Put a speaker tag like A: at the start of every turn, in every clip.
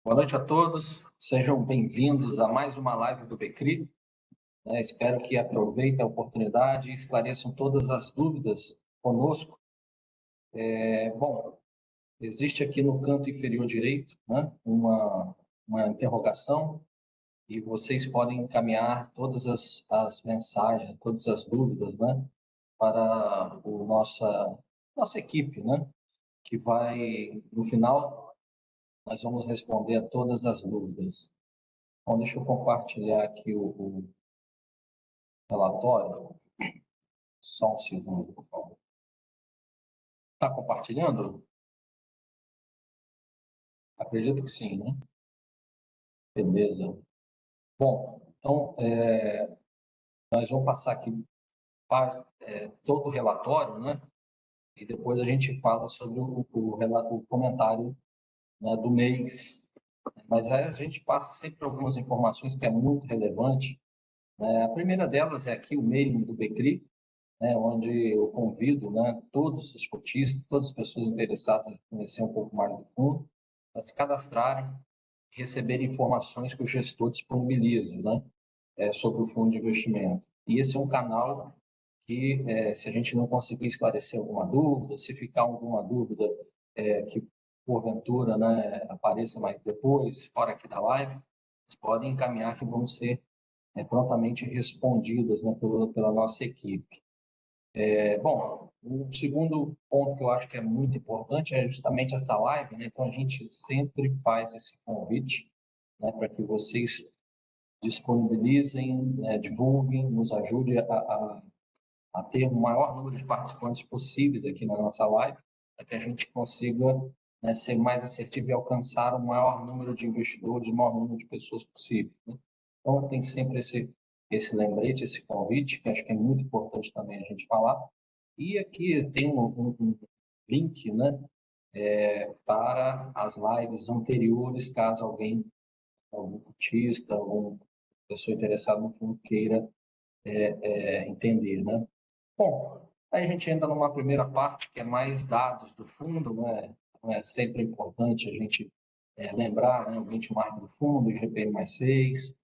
A: Boa noite a todos, sejam bem-vindos a mais uma live do Becri. Espero que aproveitem a oportunidade e esclareçam todas as dúvidas conosco. Existe aqui no canto inferior direito, né, uma interrogação e vocês podem encaminhar todas as mensagens, todas as dúvidas, né, para nossa equipe, né, que vai, no final, nós vamos responder a todas as dúvidas. Bom, deixa eu compartilhar aqui o relatório. Só um segundo, por favor. Está compartilhando? Acredito que sim, né? Beleza. Bom, então, nós vamos passar aqui todo o relatório, né? E depois a gente fala sobre o comentário, né, do mês. Mas aí a gente passa sempre algumas informações que é muito relevante. A primeira delas é aqui o mailing do Becri, né, onde eu convido, né, todos os cotistas, todas as pessoas interessadas em conhecer um pouco mais do fundo, a se cadastrarem, receberem informações que o gestor disponibiliza, né, sobre o fundo de investimento. E esse é um canal que, se a gente não conseguir esclarecer alguma dúvida, se ficar alguma dúvida que, porventura, né, apareça mais depois, fora aqui da live, vocês podem encaminhar que vão ser prontamente respondidas, né, pela nossa equipe. Bom, o segundo ponto que eu acho que é muito importante é justamente essa live, né? Então, a gente sempre faz esse convite, né, para que vocês disponibilizem, né, divulguem, nos ajudem a ter o maior número de participantes possíveis aqui na nossa live, para que a gente consiga, né, ser mais assertivo e alcançar o maior número de investidores, o maior número de pessoas possível, né? Então, tem sempre esse lembrete, esse convite, que acho que é muito importante também a gente falar. E aqui tem um link, né, para as lives anteriores, caso algum cotista, alguma pessoa interessada no fundo queira entender, né? Bom, aí a gente entra numa primeira parte que é mais dados do fundo, né? Então, é sempre importante a gente lembrar, né, o benchmark do fundo, o IGPM mais 6,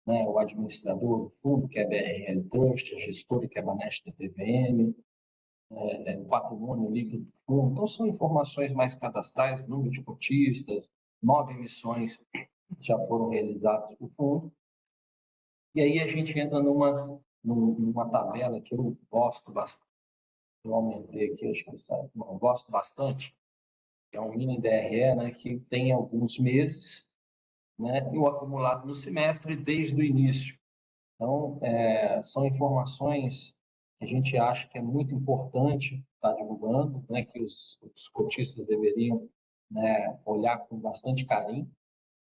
A: né, o administrador do fundo, que é a BRL Trust, a gestora, que é a Banesp TVM, o patrimônio líquido do fundo. Então, são informações mais cadastrais, número de cotistas, 9 emissões já foram realizadas do fundo. E aí a gente entra numa tabela que eu gosto bastante. Eu aumentei aqui, acho que sabe, eu gosto bastante, que é um mini DRE, né, que tem alguns meses, né, e o acumulado no semestre desde o início. Então, são informações que a gente acha que é muito importante estar divulgando, né, que os cotistas deveriam, né, olhar com bastante carinho,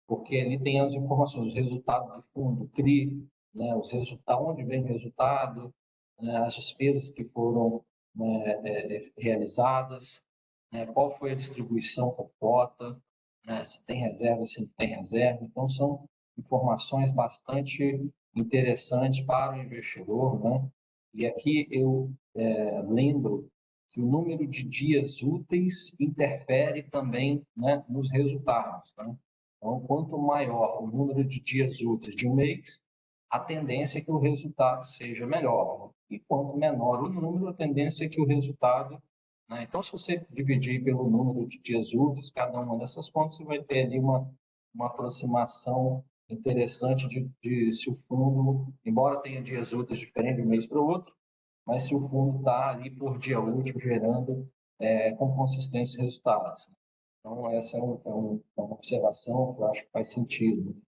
A: porque ali tem as informações, os resultados do fundo, CRI, né, os resultados, onde vem o resultado, né, as despesas que foram, né, realizadas, né, qual foi a distribuição por cota, né, se tem reserva, se não tem reserva. Então, são informações bastante interessantes para o investidor, né? E aqui eu lembro que o número de dias úteis interfere também, né, nos resultados, né? Então, quanto maior o número de dias úteis de um mês, a tendência é que o resultado seja melhor. E quanto menor o número, a tendência é que o resultado, né? Então, se você dividir pelo número de dias úteis, cada uma dessas contas, você vai ter ali uma aproximação interessante de se o fundo, embora tenha dias úteis diferentes de um mês para o outro, mas se o fundo está ali por dia útil gerando com consistência resultados. Então, essa uma observação que eu acho que faz sentido.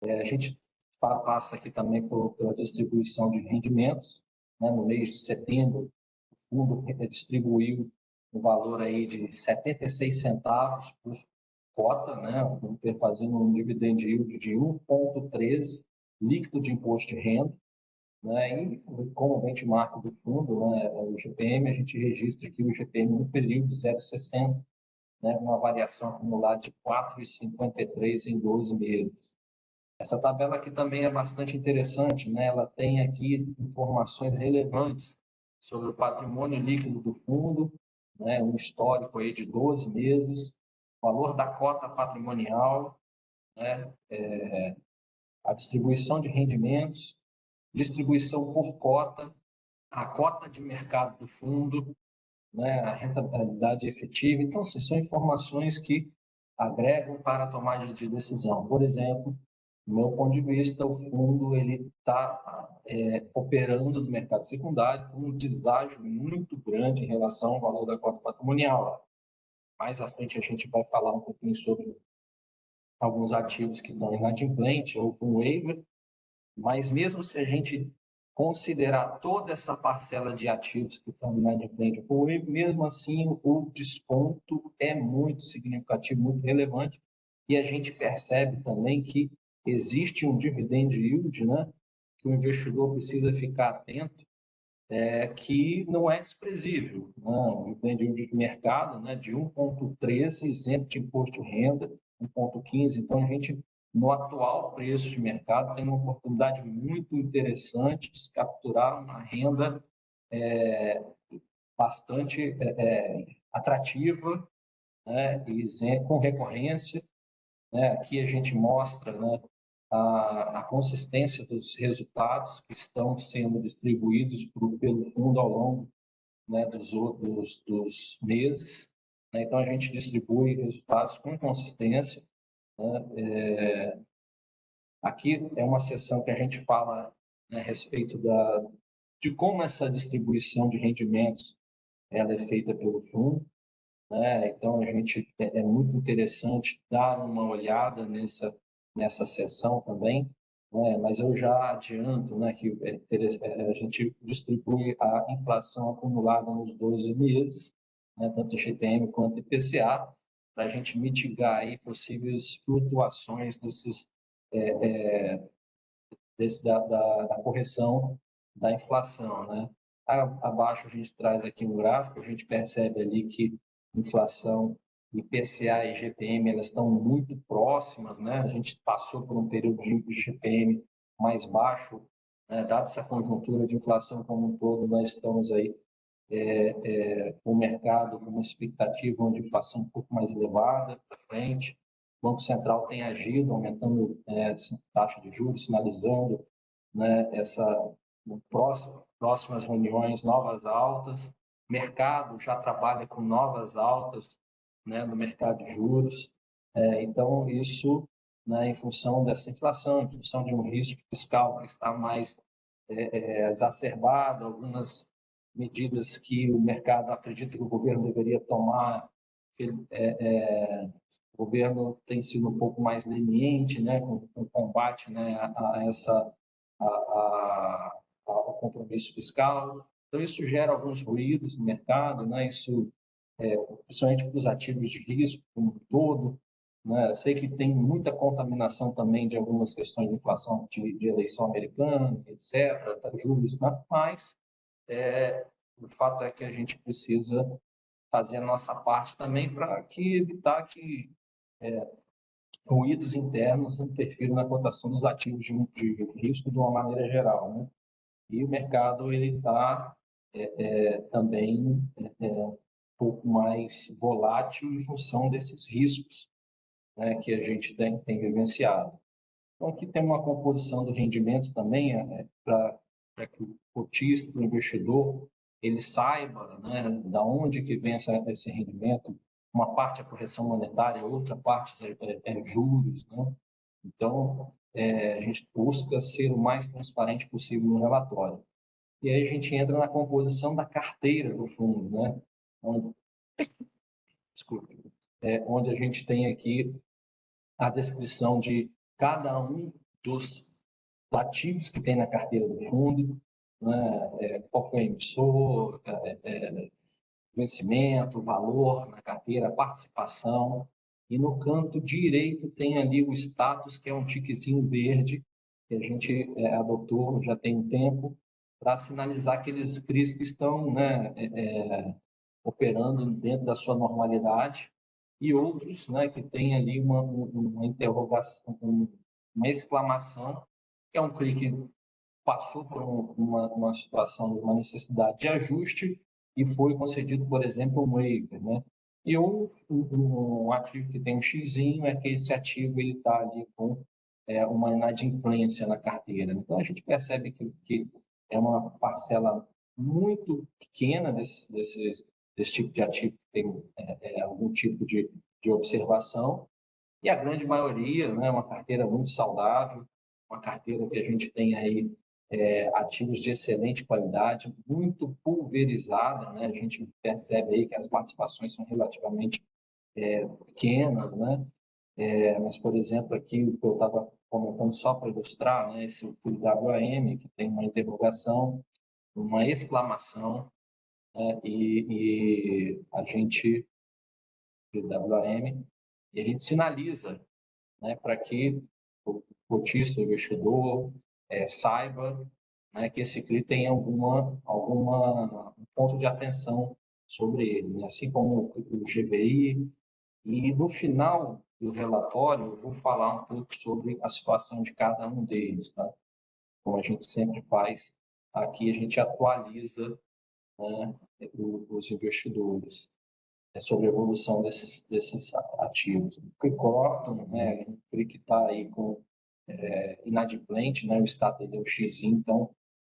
A: A gente passa aqui também pela distribuição de rendimentos, né? No mês de setembro, o fundo distribuiu um valor aí de 76 centavos por cota, né? Fazendo um dividend yield de 1,13 líquido de imposto de renda, né? E como benchmark do fundo, né, o IGPM, a gente registra aqui o IGPM no período de 0,60, né, uma variação acumulada de 4,53 em 12 meses. Essa tabela aqui também é bastante interessante, né? Ela tem aqui informações relevantes sobre o patrimônio líquido do fundo, né? Um histórico aí de 12 meses, valor da cota patrimonial, né, a distribuição de rendimentos, distribuição por cota, a cota de mercado do fundo, né, a rentabilidade efetiva. Então, assim, são informações que agregam para a tomada de decisão. Por exemplo, do meu ponto de vista, o fundo ele está operando no mercado secundário com um deságio muito grande em relação ao valor da cota patrimonial. Mais à frente a gente vai falar um pouquinho sobre alguns ativos que estão inadimplentes ou com waiver, mas mesmo se a gente considerar toda essa parcela de ativos que estão inadimplentes com waiver, mesmo assim o desconto é muito significativo, muito relevante, e a gente percebe também que existe um dividend yield, né, que o investidor precisa ficar atento, que não é desprezível. Não, o dividend yield de mercado, né, de 1,13, isento de imposto de renda, 1,15. Então, a gente, no atual preço de mercado, tem uma oportunidade muito interessante de se capturar uma renda bastante atrativa, né, e com recorrência. Né? Aqui a gente mostra, né, a consistência dos resultados que estão sendo distribuídos pelo fundo ao longo, né, dos meses. Né? Então, a gente distribui resultados com consistência. Né? Aqui é uma seção que a gente fala, né, a respeito de como essa distribuição de rendimentos ela é feita pelo fundo. Né? Então, a gente é muito interessante dar uma olhada nessa seção também, né? Mas eu já adianto, né, que a gente distribui a inflação acumulada nos 12 meses, né, tanto IGPM quanto IPCA, para a gente mitigar aí possíveis flutuações da correção da inflação, né? Abaixo a gente traz aqui um gráfico, a gente percebe ali que inflação, IPCA e IGPM, elas estão muito próximas, né? A gente passou por um período de IGPM mais baixo, né? Dada essa conjuntura de inflação como um todo, nós estamos aí com o mercado com uma expectativa de inflação um pouco mais elevada para frente. O Banco Central tem agido, aumentando taxa de juros, sinalizando, né, próximas reuniões, novas altas. O mercado já trabalha com novas altas, né, no mercado de juros. Então, isso, né, em função dessa inflação, em função de um risco fiscal que está mais exacerbado, algumas medidas que o mercado acredita que o governo deveria tomar, o governo tem sido um pouco mais leniente, né, com o combate, né, ao compromisso fiscal. Então, isso gera alguns ruídos no mercado, né, isso, principalmente para os ativos de risco como um todo. Né? Eu sei que tem muita contaminação também de algumas questões de inflação de eleição americana, etc., juros, mas o fato é que a gente precisa fazer a nossa parte também para evitar que ruídos internos interfiram na cotação dos ativos de risco de uma maneira geral. Né? E o mercado ele está também um pouco mais volátil em função desses riscos, né, que a gente tem vivenciado. Então, aqui tem uma composição do rendimento também, para que o cotista, o investidor, ele saiba, né, da onde que vem esse rendimento. Uma parte é correção monetária, outra parte é juros. Né? Então, a gente busca ser o mais transparente possível no relatório. E aí a gente entra na composição da carteira do fundo, né? Onde a gente tem aqui a descrição de cada um dos ativos que tem na carteira do fundo, né? Qual foi o emissor, vencimento, valor na carteira, participação. E no canto direito tem ali o status, que é um tiquezinho verde, que a gente adotou já tem um tempo, para sinalizar aqueles CRIs que estão, né, operando dentro da sua normalidade, e outros, né, que tem ali uma interrogação, uma exclamação, que é um CRI que passou por uma situação, uma necessidade de ajuste e foi concedido, por exemplo, um waiver. Né? E um ativo que tem um xizinho é que esse ativo está ali com uma inadimplência na carteira. Então, a gente percebe que é uma parcela muito pequena desse tipo de ativo que tem algum tipo de observação, e a grande maioria, né, uma carteira muito saudável, uma carteira que a gente tem aí ativos de excelente qualidade, muito pulverizada, né? A gente percebe aí que as participações são relativamente pequenas, né? Mas, por exemplo, aqui o que eu estava comentando só para ilustrar, né, esse WAM, que tem uma interrogação, uma exclamação, né, e a gente, WAM, e a gente sinaliza, né, para que o cotista, o investidor, saiba, né, que esse CRI tem alguma um ponto de atenção sobre ele, né? Assim como o GVI. E no final do relatório, eu vou falar um pouco sobre a situação de cada um deles, tá? Como a gente sempre faz, aqui a gente atualiza, né, os investidores sobre a evolução desses ativos. O CRI Corton, né, o CRI que está aí com inadimplente, né, o status dele é o X, então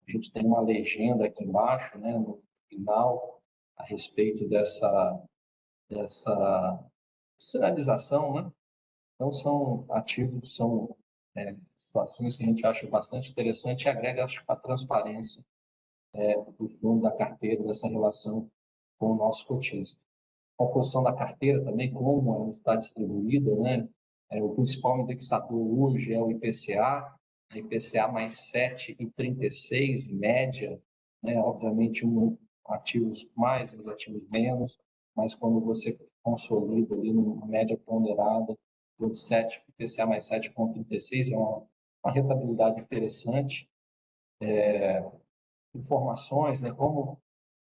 A: a gente tem uma legenda aqui embaixo, né, no final, a respeito dessa sinalização, né? Então, são ativos, são situações que a gente acha bastante interessante e agrega, acho, a transparência do fundo, da carteira, dessa relação com o nosso cotista. A composição da carteira também, como ela está distribuída, né? O principal indexador hoje é o IPCA, IPCA mais 7,36, média, né? Obviamente, ativos mais, os ativos menos, mas quando você consolida ali numa média ponderada do 7, IPCA mais 7,36, é uma rentabilidade interessante. Informações, né? Como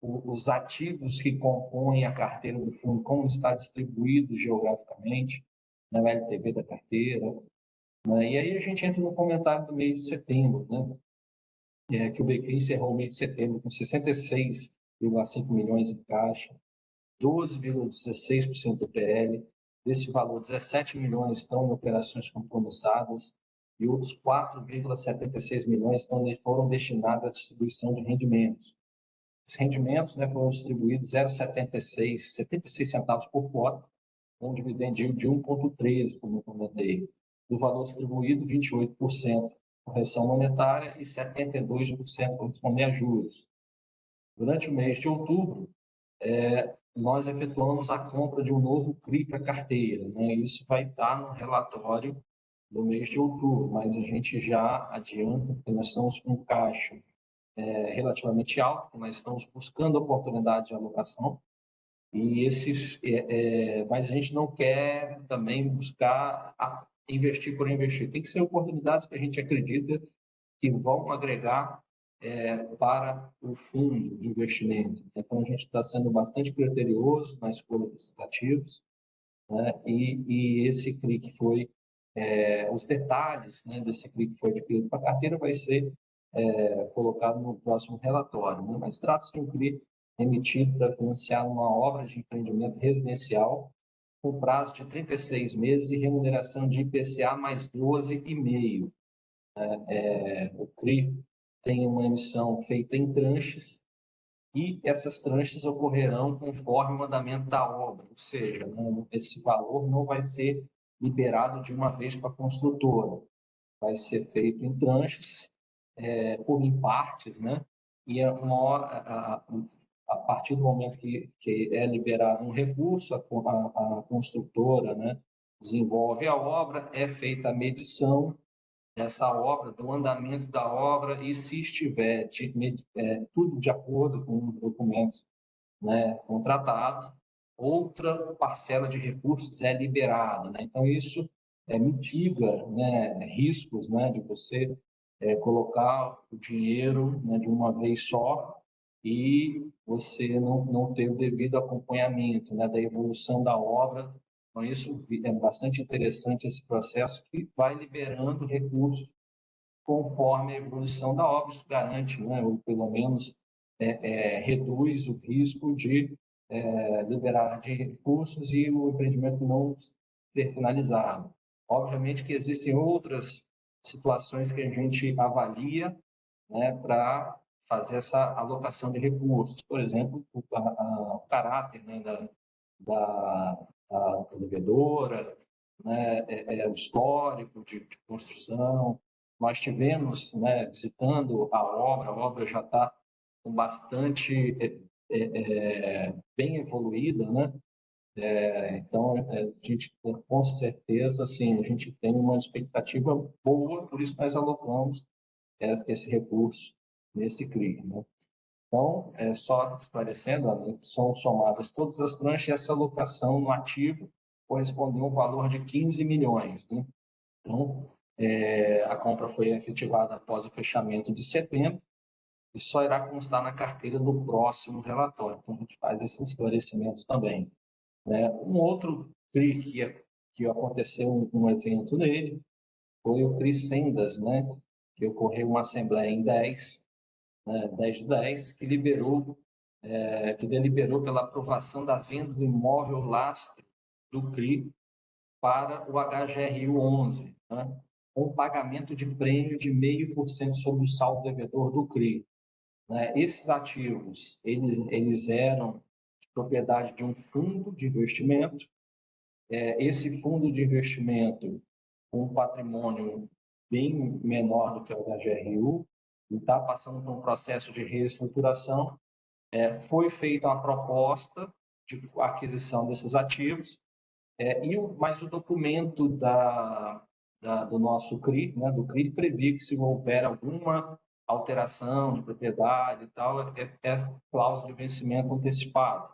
A: os ativos que compõem a carteira do fundo, como está distribuído geograficamente, na LTV da carteira. Né? E aí a gente entra no comentário do mês de setembro, né? Que o BCRI encerrou o mês de setembro com 66,5 milhões em caixa, 12,16% do PL. Desse valor, 17 milhões estão em operações compromissadas e outros 4,76 milhões foram destinados à distribuição de rendimentos. Os rendimentos, né, foram distribuídos 0,76, 76 centavos por cota, com um dividend yield de 1,13, como eu comentei. Do valor distribuído, 28% correção monetária e 72% correspondem a juros. Durante o mês de outubro, nós efetuamos a compra de um novo CRI para carteira, né? Isso vai estar no relatório do mês de outubro, mas a gente já adianta, porque nós estamos com caixa relativamente alto, nós estamos buscando oportunidades de alocação, e mas a gente não quer também buscar investir por investir. Tem que ser oportunidades que a gente acredita que vão agregar para o fundo de investimento. Então, a gente está sendo bastante criterioso na escolha desses ativos, né? E esse CRI que foi, os detalhes, né, desse CRI que foi adquirido para a carteira vai ser colocado no próximo relatório, né? Mas trata-se de um CRI emitido para financiar uma obra de empreendimento residencial com prazo de 36 meses e remuneração de IPCA mais 12,5. O CRI tem uma emissão feita em tranches e essas tranches ocorrerão conforme o andamento da obra, ou seja, esse valor não vai ser liberado de uma vez para a construtora, vai ser feito em tranches, por em partes, né? E uma hora, a partir do momento que é liberado um recurso, a construtora, né, desenvolve a obra, é feita a medição dessa obra, do andamento da obra, e se estiver tudo de acordo com os documentos, né, contratados, outra parcela de recursos é liberada, né? Então, isso mitiga, né, riscos, né, de você colocar o dinheiro, né, de uma vez só e você não ter o devido acompanhamento, né, da evolução da obra. Então, isso é bastante interessante, esse processo que vai liberando recursos conforme a evolução da obra. Isso garante, né, ou pelo menos reduz o risco de liberar de recursos e o empreendimento não ser finalizado. Obviamente que existem outras situações que a gente avalia, né, para fazer essa alocação de recursos. Por exemplo, o caráter, né, da devedora, né, o histórico de construção. Nós tivemos, né, visitando a obra já está com bastante bem evoluída, né? Então, a gente, com certeza, assim, a gente tem uma expectativa boa, por isso nós alocamos esse recurso nesse CRI, né? Então, só esclarecendo, né, são somadas todas as tranches e essa alocação no ativo correspondeu a um valor de 15 milhões, né? Então, a compra foi efetivada após o fechamento de setembro e só irá constar na carteira do próximo relatório. Então, a gente faz esses esclarecimentos também, né? Um outro CRI que aconteceu um evento nele foi o CRI Sendas, né? Que ocorreu uma assembleia em 10 de 10, que deliberou pela aprovação da venda do imóvel lastro do CRI para o HGRU 11, né? Com pagamento de prêmio de 0,5% sobre o saldo devedor do CRI. Né? Esses ativos, eles eram de propriedade de um fundo de investimento. Esse fundo de investimento, com um patrimônio bem menor do que o HGRU, está passando por um processo de reestruturação. Foi feita uma proposta de aquisição desses ativos, mas o documento do nosso CRI, né, do CRI, prevê que se houver alguma alteração de propriedade e tal, cláusula de vencimento antecipado.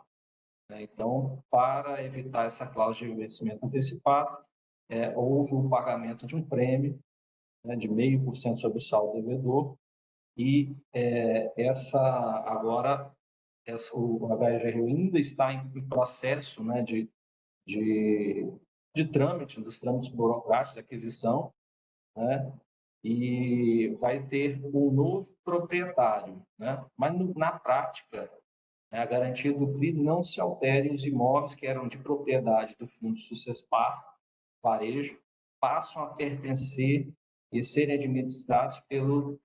A: Né? Então, para evitar essa cláusula de vencimento antecipado, houve o pagamento de um prêmio, né, de 0,5% sobre o saldo devedor, e o HGRU ainda está em processo, né, de trâmite, dos trâmites burocráticos de aquisição, né, e vai ter um novo proprietário, né, mas na prática, né, a garantia do CRI não se altere, os imóveis que eram de propriedade do Fundo Sucespar, Varejo, passam a pertencer e serem administrados pelo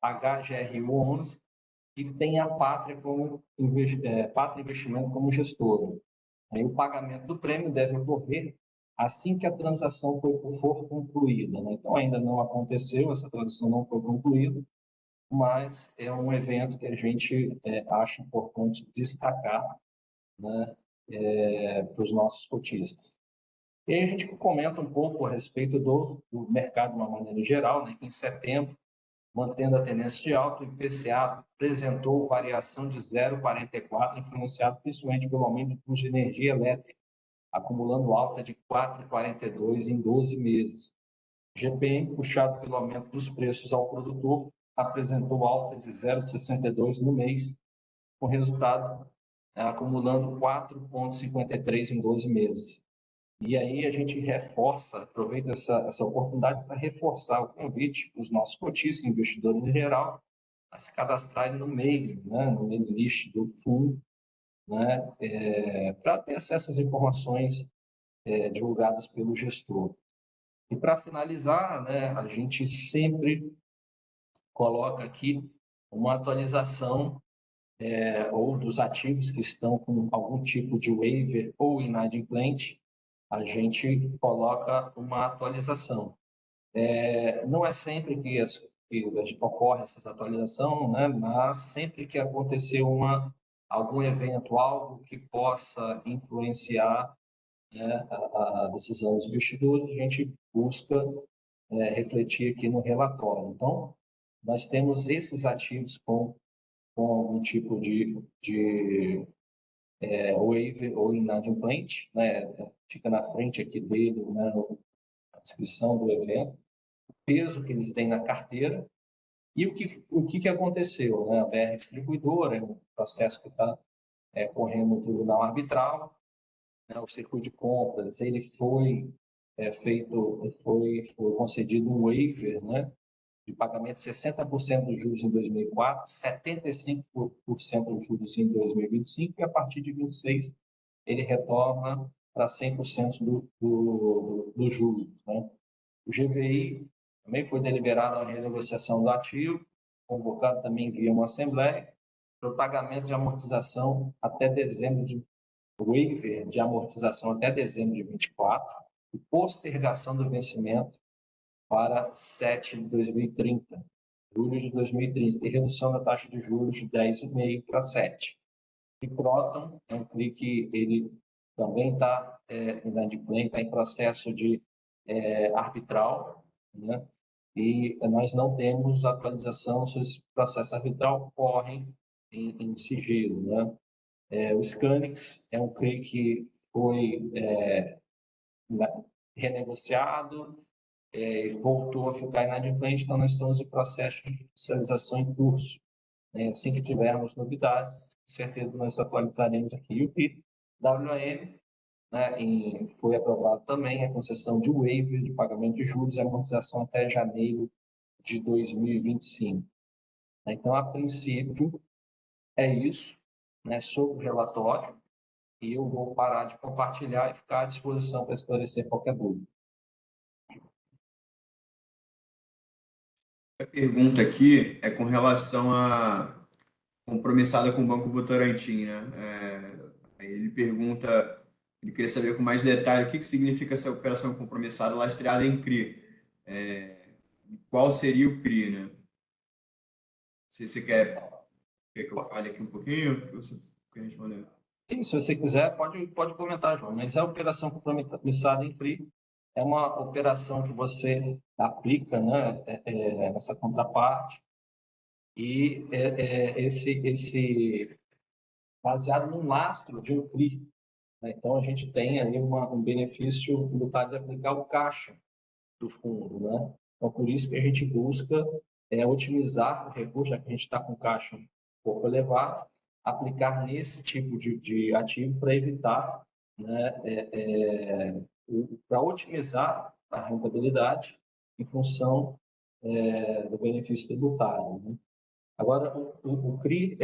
A: HGRU 11, que tem a Pátria Pátria Investimento como gestora. Aí o pagamento do prêmio deve ocorrer assim que a transação for concluída, né? Então, ainda não aconteceu, essa transação não foi concluída, mas é um evento que a gente acha importante destacar, né, para os nossos cotistas. E aí a gente comenta um pouco a respeito do mercado de uma maneira geral, né, que em setembro, mantendo a tendência de alta, o IPCA apresentou variação de 0,44, influenciado principalmente pelo aumento do custo de energia elétrica, acumulando alta de 4,42 em 12 meses. O GPM, puxado pelo aumento dos preços ao produtor, apresentou alta de 0,62 no mês, com resultado acumulando 4,53 em 12 meses. E aí a gente aproveita essa oportunidade para reforçar o convite para os nossos cotistas, investidores em geral, a se cadastrarem no mailing, né, no mailing list do fundo, né, para ter acesso às informações divulgadas pelo gestor. E para finalizar, né, a gente sempre coloca aqui uma atualização ou dos ativos que estão com algum tipo de waiver ou inadimplente, a gente coloca uma atualização. Não é sempre que ocorre essa atualização, né? Mas sempre que acontecer algum evento, algo que possa influenciar, né, a decisão dos investidores, a gente busca refletir aqui no relatório. Então, nós temos esses ativos com algum tipo de waiver ou inadimplente, né? Fica na frente aqui dele, né, a descrição do evento, o peso que eles têm na carteira e o que aconteceu, né? A BR Distribuidora, um processo que está correndo no Tribunal Arbitral, né? O circuito de compras, ele foi concedido um waiver, né, de pagamento de 60% dos juros em 2004, 75% dos juros em 2025, e a partir de 26 ele retorna para 100% dos juros, né? O GVI também foi deliberado a renegociação do ativo, convocado também via uma assembleia, para o pagamento de amortização até dezembro de waiver de amortização até dezembro de 24 e postergação do vencimento para 7 de 2030, julho de 2030, e redução da taxa de juros de 10,5 para 7. E Croton é um CRI que ele também está inadimplente, está em processo de arbitral, né? E nós não temos atualização se esse processo arbitral corre em sigilo, né? O Scanix é um CRI que foi renegociado, voltou a ficar inadimplente, então nós estamos em processo de judicialização em curso. Assim que tivermos novidades, com certeza nós atualizaremos aqui. E o PIWM, né, foi aprovado também a concessão de waiver de pagamento de juros e amortização até janeiro de 2025. Então, a princípio, é isso, né, sobre o relatório, e eu vou parar de compartilhar e ficar à disposição para esclarecer qualquer dúvida.
B: A pergunta aqui é com relação a compromissada com o Banco Votorantim, né? Ele pergunta, ele queria saber com mais detalhe o que significa essa operação compromissada lastreada em CRI. Qual seria o CRI, né? Se você quer que eu fale aqui um pouquinho, que você quer responder.
A: Sim, se você quiser, pode comentar, João, mas a operação compromissada em CRI é uma operação que você aplica, né, nessa contraparte, e esse baseado num lastro de um CRI, né? Então, a gente tem aí um benefício tributário de aplicar o caixa do fundo, né? Então, por isso que a gente busca otimizar o recurso, já que a gente está com caixa um pouco elevado, aplicar nesse tipo de ativo para evitar, né, para otimizar a rentabilidade em função do benefício tributário, né? Agora, o CRI,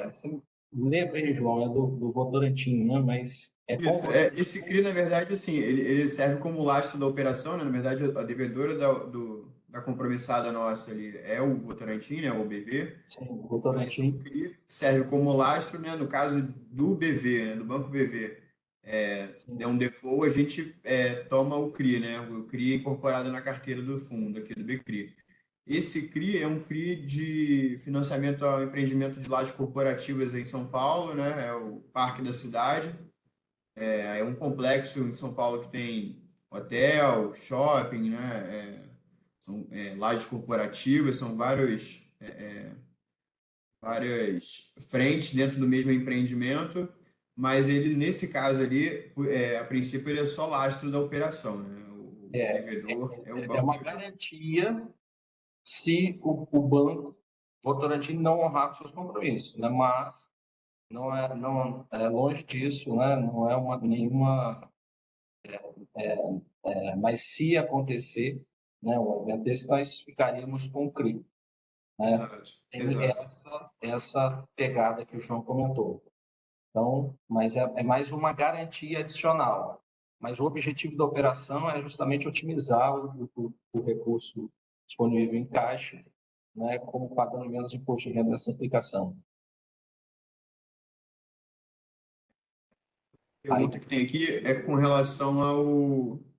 A: assim, lembra aí, João, é do Votorantim, né? Mas com o
B: Esse CRI, na verdade, assim, ele serve como lastro da operação, né? Na verdade, a devedora da compromissada nossa ali é o Votorantim, né? O BV.
A: sim, o
B: Mas o
A: Votorantim,
B: CRI serve como lastro, né? No caso do BV, né? Do Banco BV, é
A: sim,
B: um default, a gente toma o CRI, né? O CRI é incorporado na carteira do fundo, aqui do BCRI. Esse CRI é um CRI de financiamento ao empreendimento de lajes corporativas em São Paulo, né? É o Parque da Cidade. É um complexo em São Paulo que tem hotel, shopping, né? São lajes corporativas, são várias frentes dentro do mesmo empreendimento, mas ele, nesse caso ali, a princípio, ele é só lastro da operação, né? O
A: é,
B: devedor é o
A: é
B: Banco
A: uma
B: BV.
A: garantia se o banco Votorantim não honrar com seus compromissos, né? Mas não é longe disso, né? Não é nenhuma. Mas se acontecer, né, um evento desse, nós ficaríamos com o CRI, né?
B: Exato,
A: Tem
B: exato.
A: essa pegada que o João comentou. Então, mas é mais uma garantia adicional. Mas o objetivo da operação é justamente otimizar o recurso disponível em caixa, né, como pagando menos imposto de renda nessa aplicação.
B: A
A: Aí,
B: pergunta que tem aqui é com relação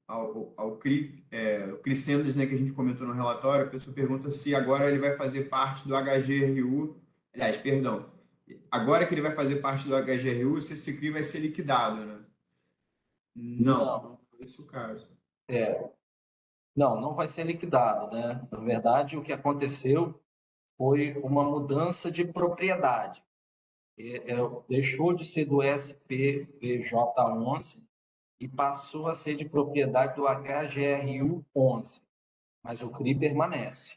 B: ao CRI, o Crescendas, né, que a gente comentou no relatório. A pessoa pergunta se agora ele vai fazer parte do HGRU. Aliás, perdão. Agora que ele vai fazer parte do HGRU, se esse CRI vai ser liquidado, né? Não,
A: não,
B: não foi esse o caso.
A: é, não vai ser liquidado, né? Na verdade, o que aconteceu foi uma mudança de propriedade. Deixou de ser do SPVJ11 e passou a ser de propriedade do HGRU 11, mas o CRI permanece,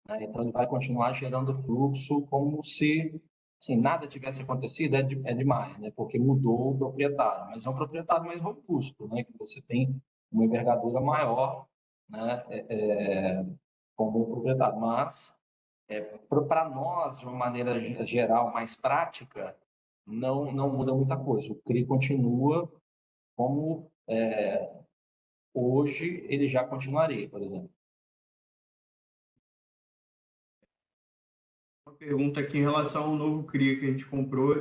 A: né? Então, ele vai continuar gerando fluxo como se assim, nada tivesse acontecido, demais, né? Porque mudou o proprietário, mas é um proprietário mais robusto, né? Que você tem uma envergadura maior, né? como proprietário. Mas, para nós, de uma maneira geral, mais prática, não muda muita coisa. O CRI continua como hoje ele já continuaria, por exemplo.
B: Uma pergunta aqui em relação ao novo CRI que a gente comprou,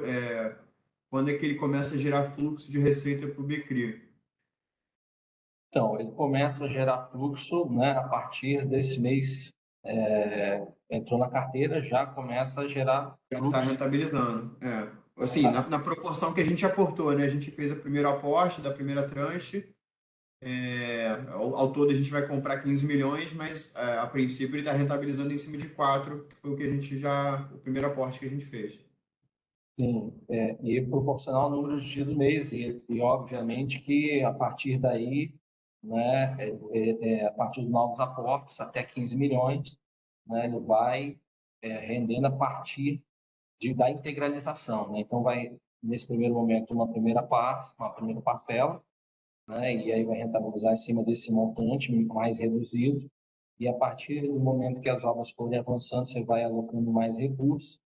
B: quando é que ele começa a gerar fluxo de receita para o BCRI?
A: Então, ele começa a gerar fluxo, né, a partir desse mês, entrou na carteira, já começa a gerar
B: Já está
A: fluxo.
B: rentabilizando. Assim, na proporção que a gente aportou, né? A gente fez o primeiro aporte da primeira tranche. Ao todo a gente vai comprar 15 milhões, mas a princípio ele está rentabilizando em cima de 4, que foi o que a gente o primeiro aporte que a gente fez.
A: Sim, e proporcional ao número de dias do mês. E obviamente que a partir daí, né, a partir dos novos aportes, até 15 milhões, né, ele vai rendendo a partir da integralização. Né? Então, vai, nesse primeiro momento, uma primeira parcela, né, e aí vai rentabilizar em cima desse montante mais reduzido. E a partir do momento que as obras forem avançando, você vai alocando mais recursos,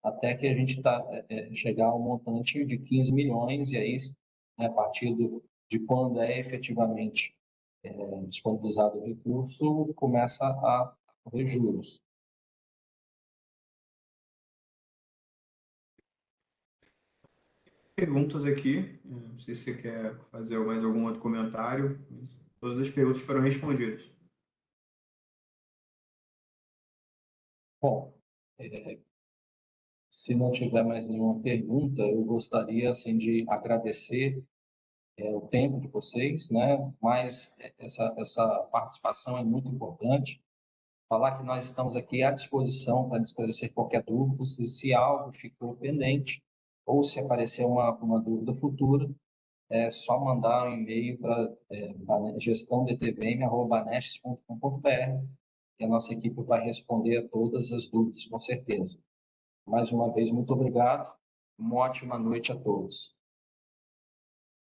A: até que a gente chegar ao montante de 15 milhões, e aí, né, a partir de quando é efetivamente disponibilizado o recurso, começa a correr juros.
B: Perguntas aqui, não sei se você quer fazer mais algum outro comentário. Todas as perguntas foram respondidas.
A: Bom, se não tiver mais nenhuma pergunta, eu gostaria assim, de agradecer o tempo de vocês, né? Mas essa participação é muito importante. Falar que nós estamos aqui à disposição para esclarecer qualquer dúvida, se algo ficou pendente ou se aparecer uma dúvida futura, é só mandar um e-mail para gestãodtvm@banestes.com.br, que a nossa equipe vai responder a todas as dúvidas, com certeza. Mais uma vez, muito obrigado. Uma ótima noite a todos.